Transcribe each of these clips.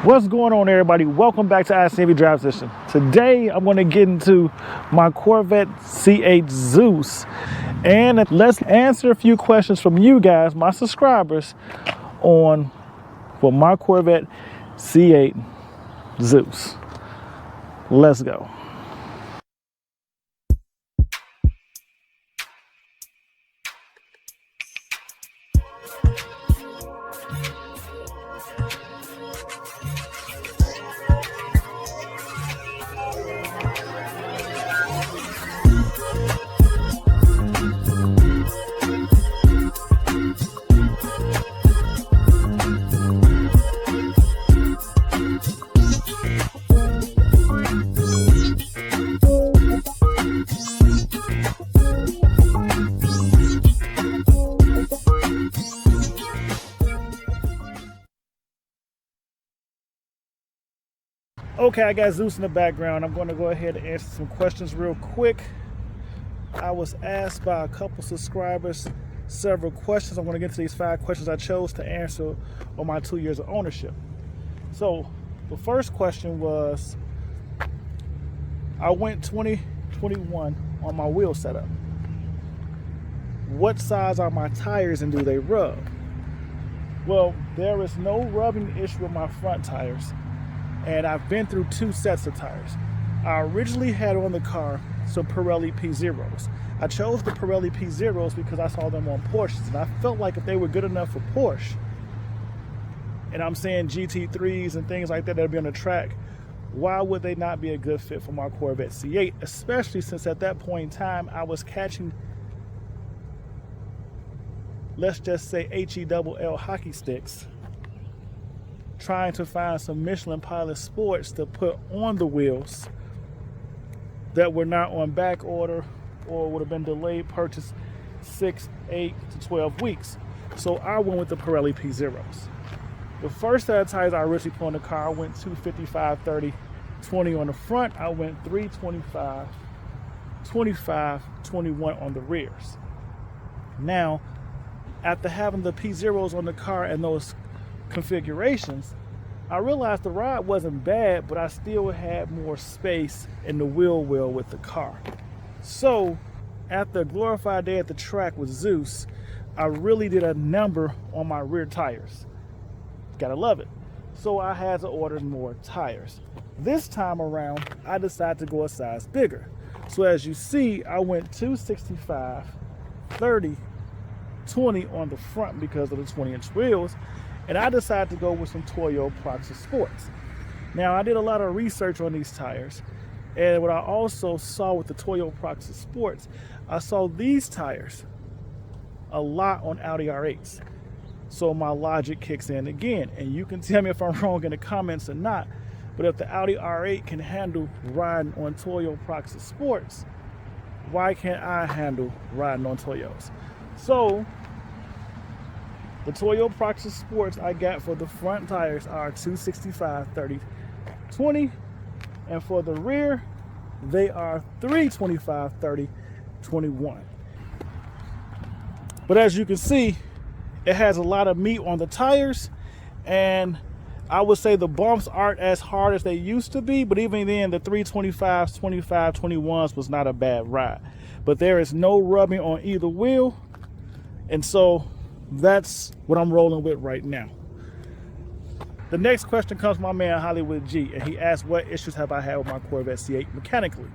What's going on, everybody? Welcome back to ICNV Drive Session. Today I'm going to get into my Corvette C8 Zeus, and let's answer a few questions from you guys, my subscribers, for my Corvette C8 Zeus. Let's go. Okay, I got Zeus in the background. I'm going to go ahead and answer some questions real quick. I was asked by a couple subscribers several questions. I'm going to get to these 5 questions I chose to answer on my 2 years of ownership. So the first question was, I went 2021 on my wheel setup. What size are my tires and do they rub? Well, there is no rubbing issue with my front tires, and I've been through 2 sets of tires. I originally had on the car some Pirelli P0s. I chose the Pirelli P0s because I saw them on Porsches, and I felt like if they were good enough for Porsche, and I'm saying GT3s and things like that that'll be on the track, why would they not be a good fit for my Corvette C8, especially since at that point in time I was catching, let's just say, HELL hockey sticks, trying to find some Michelin Pilot Sports to put on the wheels that were not on back order or would have been delayed purchase 6, 8 to 12 weeks. So I went with the Pirelli P0s. The first set of tires I originally put on the car, I went 255, 30, 20 on the front. I went 325, 25, 21 on the rears. Now, after having the P0s on the car and those configurations, I realized the ride wasn't bad, but I still had more space in the wheel well with the car. So after a glorified day at the track with Zeus, I really did a number on my rear tires. Gotta love it. So I had to order more tires. This time around, I decided to go a size bigger. So as you see, I went 265, 30, 20 on the front because of the 20-inch wheels, and I decided to go with some Toyo Proxy Sports. Now, I did a lot of research on these tires, and what I also saw with the Toyo Proxy Sports, I saw these tires a lot on Audi R8s. So my logic kicks in again, and you can tell me if I'm wrong in the comments or not, but if the Audi R8 can handle riding on Toyo Proxy Sports, why can't I handle riding on Toyos? So the Toyo Proxy Sports I got for the front tires are 265, 30, 20, and for the rear, they are 325, 30, 21. But as you can see, it has a lot of meat on the tires, and I would say the bumps aren't as hard as they used to be, but even then, the 325s, 25, 21s was not a bad ride. But there is no rubbing on either wheel, and so that's what I'm rolling with right now. The next question comes from my man Hollywood G, and he asked, what issues have I had with my Corvette C8 mechanically?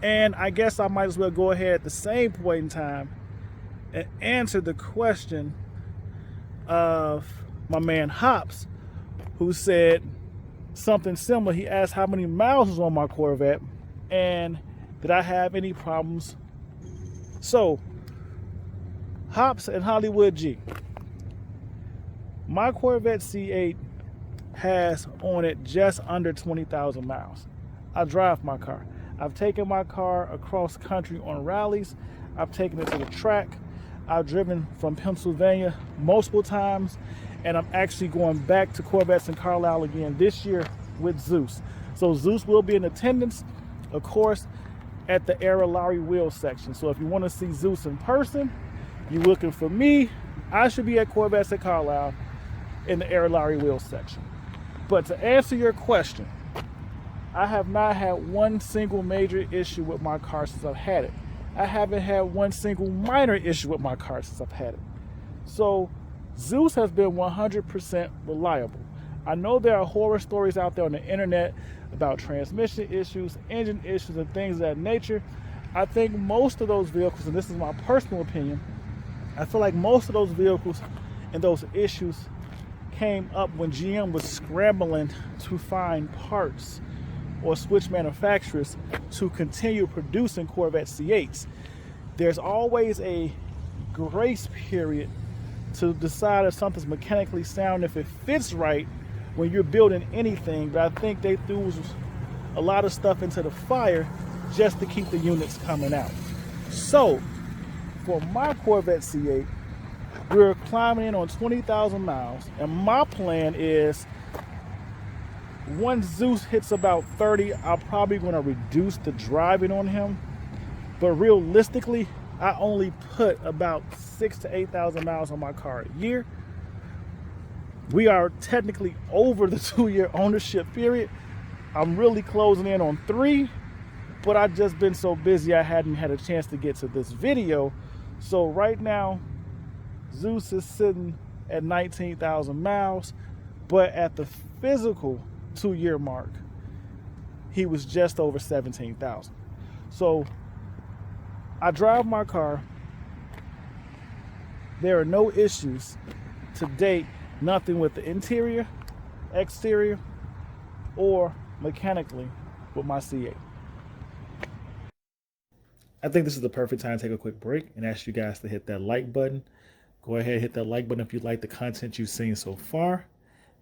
And I guess I might as well go ahead at the same point in time and answer the question of my man Hops, who said something similar. He asked how many miles was on my Corvette and did I have any problems. So Hops and Hollywood G, my Corvette C8 has on it just under 20,000 miles. I drive my car. I've taken my car across country on rallies. I've taken it to the track. I've driven from Pennsylvania multiple times, and I'm actually going back to Corvettes in Carlisle again this year with Zeus. So Zeus will be in attendance, of course, at the Era Lowry Wheel section. So if you want to see Zeus in person, you're looking for me, I should be at Corvettes at Carlisle in the Era Lowry Wheel section. But to answer your question, I have not had one single major issue with my car since I've had it. I haven't had one single minor issue with my car since I've had it. So Zeus has been 100% reliable. I know there are horror stories out there on the internet about transmission issues, engine issues, and things of that nature. I think most of those vehicles, and this is my personal opinion, I feel like most of those vehicles and those issues came up when GM was scrambling to find parts or switch manufacturers to continue producing Corvette C8s. There's always a grace period to decide if something's mechanically sound, if it fits right when you're building anything. But I think they threw a lot of stuff into the fire just to keep the units coming out. So for my Corvette C8, we're climbing in on 20,000 miles, and my plan is once Zeus hits about 30, I'm probably going to reduce the driving on him. But realistically, I only put about 6,000 to 8,000 miles on my car a year. We are technically over the 2-year ownership period. I'm really closing in on 3, but I've just been so busy I hadn't had a chance to get to this video. So right now, Zeus is sitting at 19,000 miles, but at the physical 2-year mark, he was just over 17,000. So I drive my car. There are no issues to date, nothing with the interior, exterior, or mechanically with my C8. I think this is the perfect time to take a quick break and ask you guys to hit that like button. Go ahead and hit that like button if you like the content you've seen so far,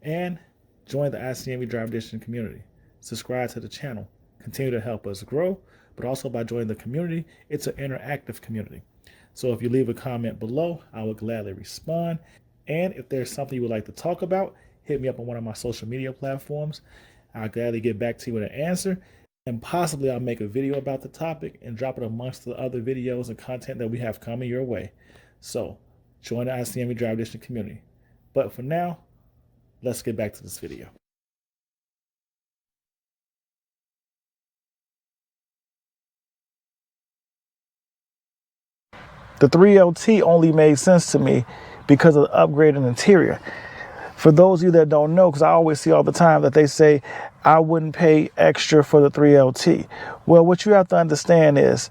and join the ICNV Drive Edition community. Subscribe to the channel. Continue to help us grow, but also by joining the community, it's an interactive community. So if you leave a comment below, I will gladly respond. And if there's something you would like to talk about, hit me up on one of my social media platforms. I'll gladly get back to you with an answer. And possibly I'll make a video about the topic and drop it amongst the other videos and content that we have coming your way. So join the ICNV Drive Edition community. But for now, let's get back to this video. The 3LT only made sense to me because of the upgrade in the interior. For those of you that don't know, because I always see all the time that they say, I wouldn't pay extra for the 3LT. Well, what you have to understand is,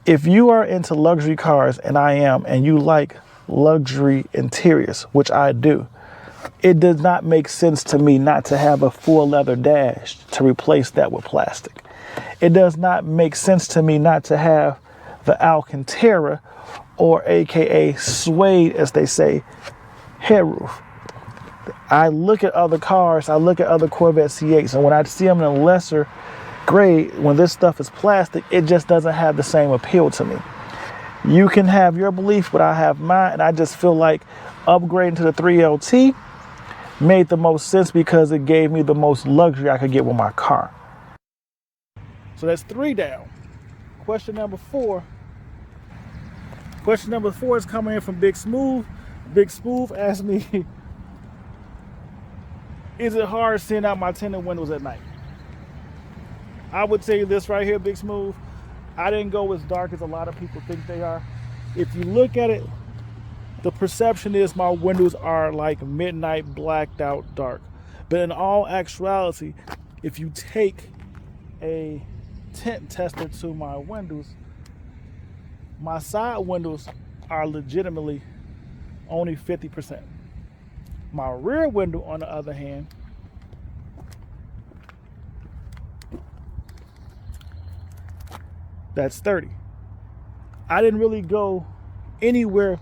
if you are into luxury cars, and I am, and you like luxury interiors, which I do, it does not make sense to me not to have a full leather dash to replace that with plastic. It does not make sense to me not to have the Alcantara, or AKA suede, as they say, head roof. I look at other cars, I look at other Corvette C8s, and when I see them in a lesser grade, when this stuff is plastic, it just doesn't have the same appeal to me. You can have your belief, but I have mine, and I just feel like upgrading to the 3LT made the most sense because it gave me the most luxury I could get with my car. So that's 3 down. Question number 4. Question number 4 is coming in from Big Smooth. Big Smooth asked me, is it hard seeing out my tinted windows at night? I would tell you this right here, Big Smooth. I didn't go as dark as a lot of people think they are. If you look at it, the perception is my windows are like midnight blacked out dark. But in all actuality, if you take a tint tester to my windows, my side windows are legitimately only 50%. My rear window, on the other hand, that's 30. I didn't really go anywhere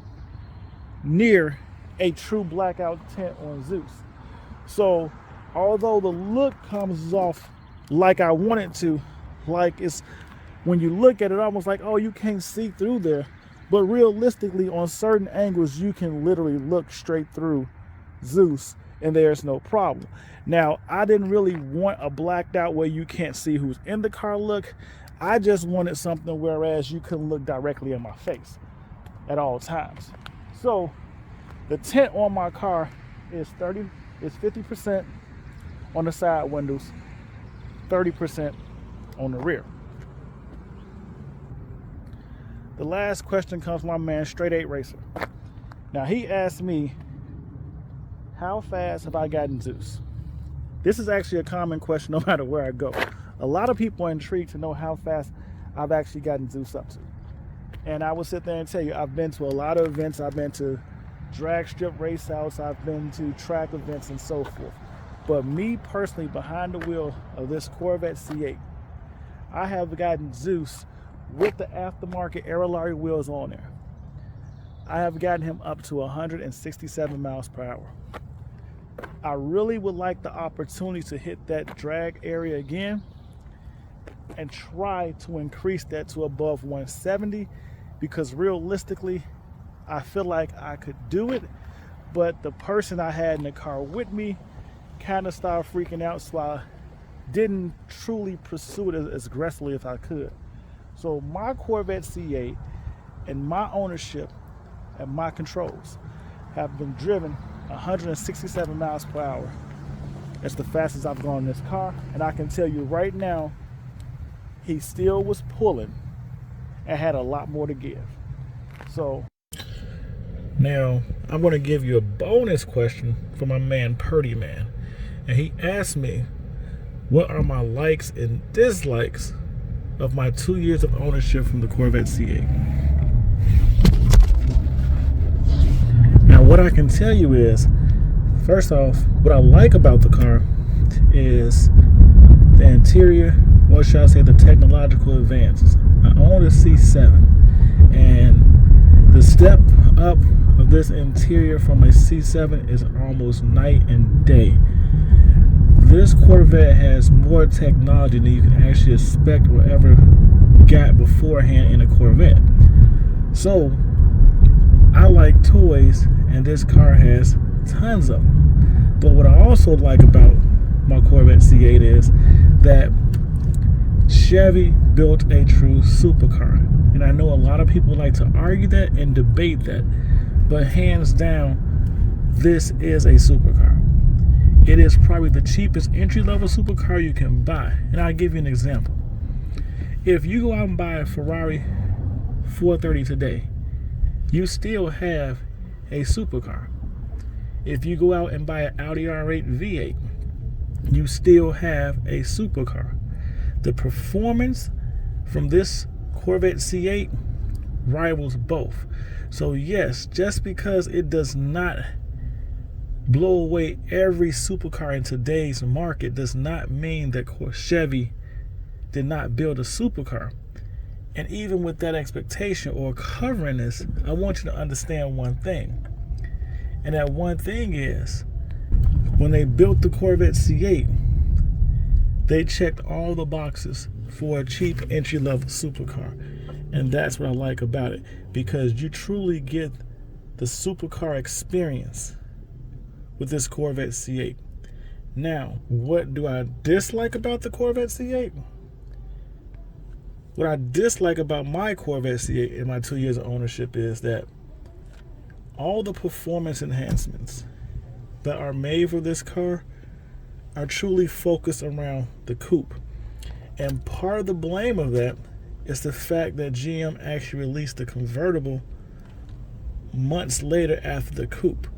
near a true blackout tint on Zeus. So although the look comes off like I want it to, like it's, when you look at it, almost like, oh, you can't see through there. But realistically, on certain angles, you can literally look straight through Zeus and there's no problem. Now, I didn't really want a blacked out where you can't see who's in the car look. I just wanted something whereas you couldn't look directly in my face at all times. So the tint on my car is 50%, on the side windows, 30% on the rear. The last question comes from my man, Straight 8 Racer. Now, he asked me, how fast have I gotten Zeus? This is actually a common question no matter where I go. A lot of people are intrigued to know how fast I've actually gotten Zeus up to. And I will sit there and tell you, I've been to a lot of events. I've been to drag strip race outs. I've been to track events and so forth. But me personally, behind the wheel of this Corvette C8, I have gotten Zeus with the aftermarket Aerolarry wheels on there. I have gotten him up to 167 miles per hour. I really would like the opportunity to hit that drag area again and try to increase that to above 170, because realistically, I feel like I could do it, but the person I had in the car with me kind of started freaking out, so I didn't truly pursue it as aggressively as I could. So my Corvette C8 and my ownership and my controls have been driven 167 miles per hour. That's the fastest I've gone in this car, and I can tell you right now, he still was pulling and had a lot more to give. So now I'm going to give you a bonus question from my man Purdy Man, and he asked me, what are my likes and dislikes of my 2 years of ownership from the Corvette C8? Now, what I can tell you is, first off, what I like about the car is the interior, what should I say, the technological advances. I own a C7, and the step up of this interior from a C7 is almost night and day. This Corvette has more technology than you can actually expect or ever got beforehand in a Corvette. So I like toys, and this car has tons of them. But what I also like about my Corvette C8 is that Chevy built a true supercar. And I know a lot of people like to argue that and debate that, but hands down, this is a supercar. It is probably the cheapest entry-level supercar you can buy. And I'll give you an example. If you go out and buy a Ferrari 430 today, you still have a supercar. If you go out and buy an Audi R8 V8, you still have a supercar. The performance from this Corvette C8 rivals both. So yes, just because it does not blow away every supercar in today's market does not mean that Chevy did not build a supercar. And even with that expectation or covering this, I want you to understand one thing. And that one thing is, when they built the Corvette C8, they checked all the boxes for a cheap entry-level supercar. And that's what I like about it, because you truly get the supercar experience with this Corvette C8. Now, what do I dislike about the Corvette C8? What I dislike about my Corvette C8 in my 2 years of ownership is that all the performance enhancements that are made for this car are truly focused around the coupe. And part of the blame of that is the fact that GM actually released the convertible months later after the coupe.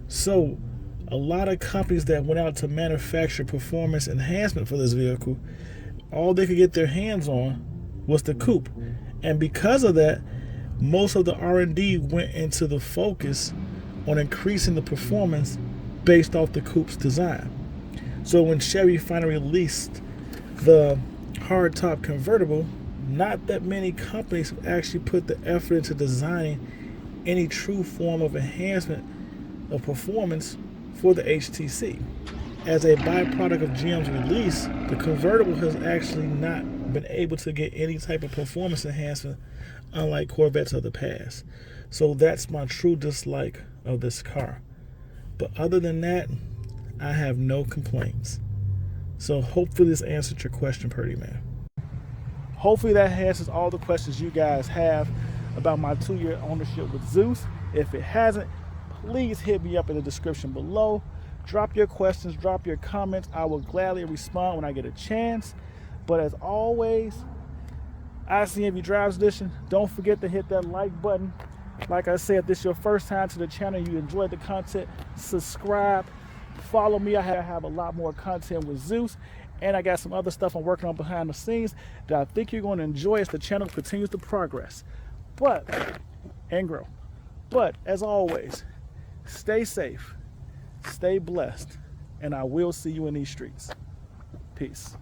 So a lot of companies that went out to manufacture performance enhancement for this vehicle, all they could get their hands on was the coupe. And because of that, most of the R&D went into the focus on increasing the performance based off the coupe's design. So when Chevy finally released the hardtop convertible, not that many companies have actually put the effort into designing any true form of enhancement of performance for the HTC. As a byproduct of GM's release, the convertible has actually not been able to get any type of performance enhancement, unlike Corvettes of the past. So that's my true dislike of this car. But other than that, I have no complaints. So hopefully this answered your question, Purdy Man. Hopefully that answers all the questions you guys have about my 2-year ownership with Zeus. If it hasn't, please hit me up in the description below Drop your questions, drop your comments. I will gladly respond when I get a chance. But as always, ICNV Drives Edition, don't forget to hit that like button. Like I said, if this is your first time to the channel, you enjoyed the content, subscribe, follow me. I have a lot more content with Zeus, and I got some other stuff I'm working on behind the scenes that I think you're going to enjoy as the channel continues to progress and grow. But as always, stay safe, stay blessed, and I will see you in these streets. Peace.